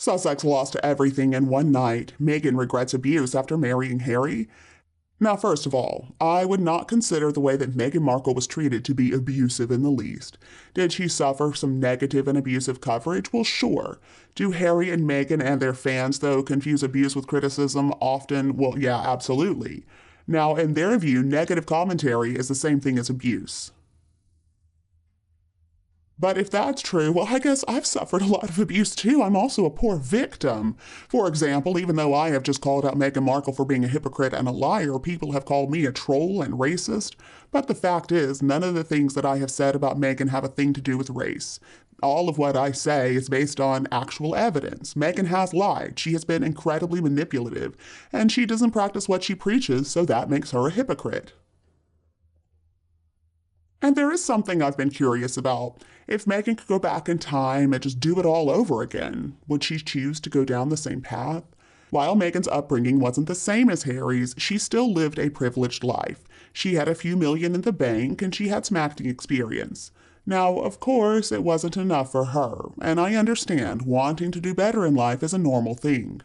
Sussex lost everything in one night. Meghan regrets abuse after marrying Harry. Now, first of all, I would not consider the way that Meghan Markle was treated to be abusive in the least. Did she suffer some negative and abusive coverage? Well, sure. Do Harry and Meghan and their fans, though, confuse abuse with criticism often? Well, yeah, absolutely. Now, in their view, negative commentary is the same thing as abuse. But if that's true, well, I guess I've suffered a lot of abuse too. I'm also a poor victim. For example, even though I have just called out Meghan Markle for being a hypocrite and a liar, people have called me a troll and racist. But the fact is, none of the things that I have said about Meghan have a thing to do with race. All of what I say is based on actual evidence. Meghan has lied. She has been incredibly manipulative, and she doesn't practice what she preaches, so that makes her a hypocrite. And there is something I've been curious about. If Meghan could go back in time and just do it all over again, would she choose to go down the same path? While Meghan's upbringing wasn't the same as Harry's, she still lived a privileged life. She had a few million in the bank, and she had some acting experience. Now, of course, it wasn't enough for her, and I understand wanting to do better in life is a normal thing.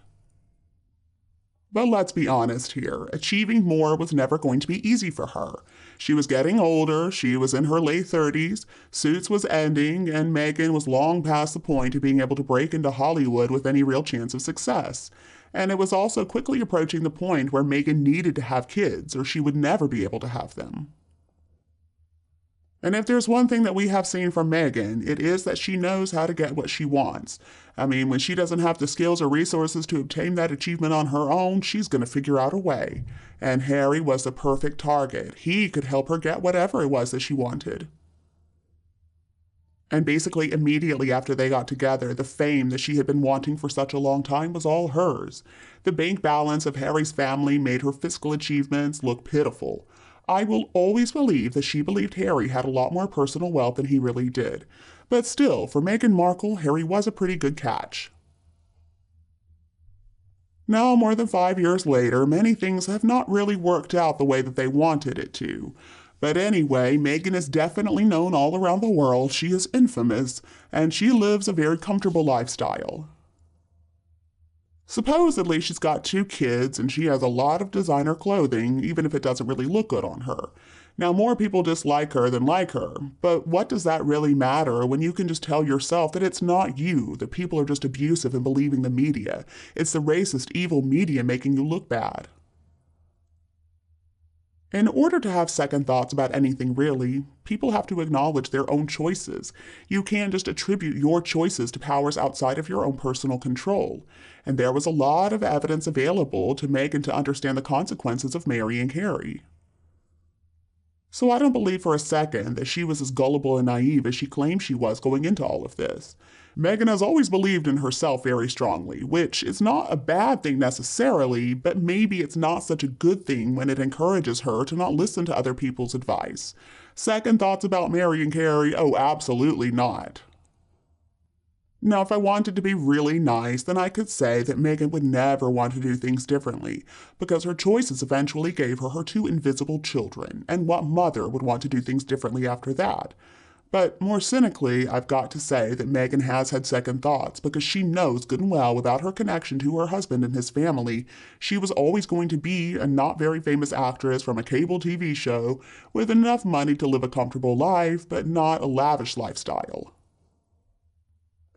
But let's be honest here, achieving more was never going to be easy for her. She was getting older, she was in her late 30s, Suits was ending, and Meghan was long past the point of being able to break into Hollywood with any real chance of success. And it was also quickly approaching the point where Meghan needed to have kids, or she would never be able to have them. And if there's one thing that we have seen from Meghan, it is that she knows how to get what she wants. I mean, when she doesn't have the skills or resources to obtain that achievement on her own, she's going to figure out a way. And Harry was the perfect target. He could help her get whatever it was that she wanted. And basically immediately after they got together, the fame that she had been wanting for such a long time was all hers. The bank balance of Harry's family made her fiscal achievements look pitiful. I will always believe that she believed Harry had a lot more personal wealth than he really did. But still, for Meghan Markle, Harry was a pretty good catch. Now, more than 5 years later, many things have not really worked out the way that they wanted it to. But anyway, Meghan is definitely known all around the world. She is infamous, and she lives a very comfortable lifestyle. Supposedly, she's got 2 kids, and she has a lot of designer clothing, even if it doesn't really look good on her. Now, more people dislike her than like her, but what does that really matter when you can just tell yourself that it's not you, that people are just abusive and believing the media? It's the racist, evil media making you look bad. In order to have second thoughts about anything really, people have to acknowledge their own choices. You can't just attribute your choices to powers outside of your own personal control. And there was a lot of evidence available to Meghan to understand the consequences of marrying Harry. So I don't believe for a second that she was as gullible and naive as she claimed she was going into all of this. Meghan has always believed in herself very strongly, which is not a bad thing necessarily, but maybe it's not such a good thing when it encourages her to not listen to other people's advice. Second thoughts about marrying Harry? Oh, absolutely not. Now, if I wanted to be really nice, then I could say that Meghan would never want to do things differently, because her choices eventually gave her her 2 invisible children, and what mother would want to do things differently after that? But more cynically, I've got to say that Meghan has had second thoughts, because she knows good and well without her connection to her husband and his family, she was always going to be a not very famous actress from a cable TV show with enough money to live a comfortable life, but not a lavish lifestyle.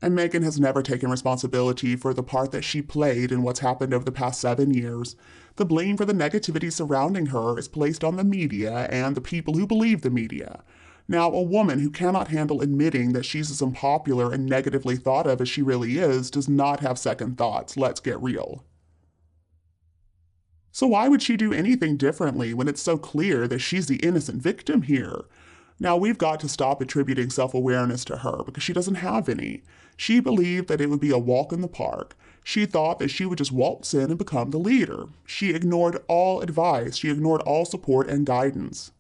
And Meghan has never taken responsibility for the part that she played in what's happened over the past 7 years. The blame for the negativity surrounding her is placed on the media and the people who believe the media. Now, a woman who cannot handle admitting that she's as unpopular and negatively thought of as she really is does not have second thoughts, let's get real. So why would she do anything differently when it's so clear that she's the innocent victim here? Now, we've got to stop attributing self-awareness to her because she doesn't have any. She believed that it would be a walk in the park. She thought that she would just waltz in and become the leader. She ignored all advice. She ignored all support and guidance.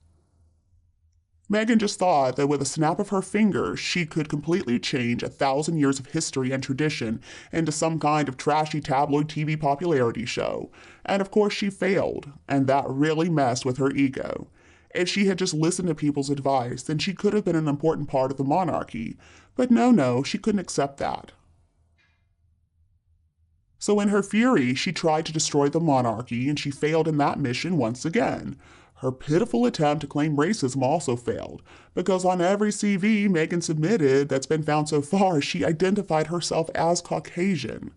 Meghan just thought that with a snap of her fingers, she could completely change 1,000 years of history and tradition into some kind of trashy tabloid TV popularity show. And of course she failed, and that really messed with her ego. If she had just listened to people's advice, then she could have been an important part of the monarchy. But no, she couldn't accept that. So in her fury, she tried to destroy the monarchy, and she failed in that mission once again. Her pitiful attempt to claim racism also failed, because on every CV Meghan submitted that's been found so far, she identified herself as Caucasian.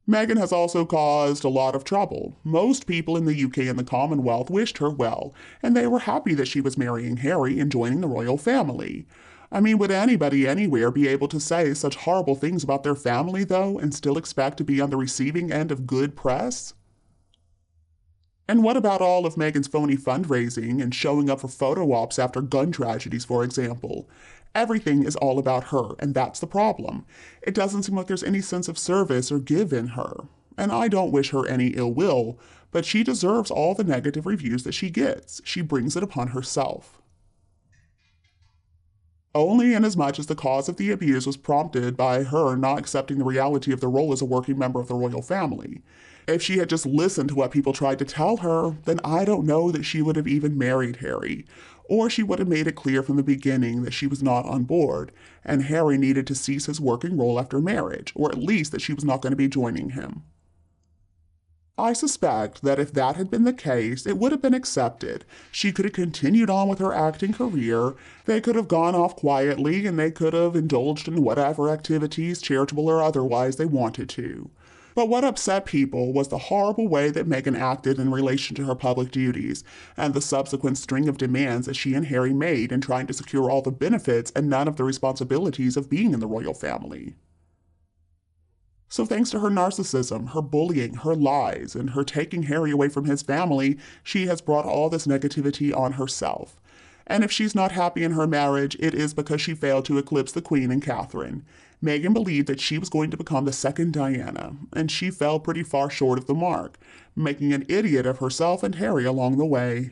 Meghan has also caused a lot of trouble. Most people in the UK and the Commonwealth wished her well, and they were happy that she was marrying Harry and joining the royal family. I mean, would anybody anywhere be able to say such horrible things about their family, though, and still expect to be on the receiving end of good press? And what about all of Meghan's phony fundraising and showing up for photo ops after gun tragedies, for example? Everything is all about her, and that's the problem. It doesn't seem like there's any sense of service or give in her. And I don't wish her any ill will, but she deserves all the negative reviews that she gets. She brings it upon herself. Only inasmuch as the cause of the abuse was prompted by her not accepting the reality of the role as a working member of the royal family. If she had just listened to what people tried to tell her, then I don't know that she would have even married Harry. Or she would have made it clear from the beginning that she was not on board, and Harry needed to cease his working role after marriage, or at least that she was not going to be joining him. I suspect that if that had been the case, it would have been accepted. She could have continued on with her acting career, they could have gone off quietly, and they could have indulged in whatever activities, charitable or otherwise, they wanted to. But what upset people was the horrible way that Meghan acted in relation to her public duties, and the subsequent string of demands that she and Harry made in trying to secure all the benefits and none of the responsibilities of being in the royal family. So thanks to her narcissism, her bullying, her lies, and her taking Harry away from his family, she has brought all this negativity on herself. And if she's not happy in her marriage, it is because she failed to eclipse the Queen and Catherine. Meghan believed that she was going to become the second Diana, and she fell pretty far short of the mark, making an idiot of herself and Harry along the way.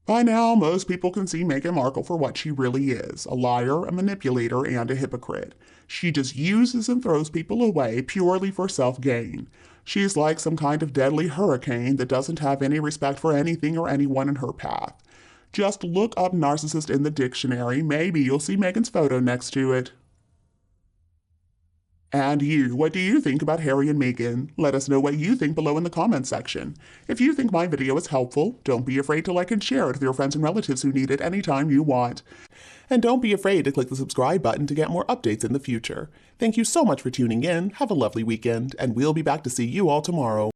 By now, most people can see Meghan Markle for what she really is, a liar, a manipulator, and a hypocrite. She just uses and throws people away purely for self-gain. She is like some kind of deadly hurricane that doesn't have any respect for anything or anyone in her path. Just look up narcissist in the dictionary, maybe you'll see Meghan's photo next to it. And you, what do you think about Harry and Meghan? Let us know what you think below in the comments section. If you think my video is helpful, don't be afraid to like and share it with your friends and relatives who need it anytime you want. And don't be afraid to click the subscribe button to get more updates in the future. Thank you so much for tuning in, have a lovely weekend, and we'll be back to see you all tomorrow.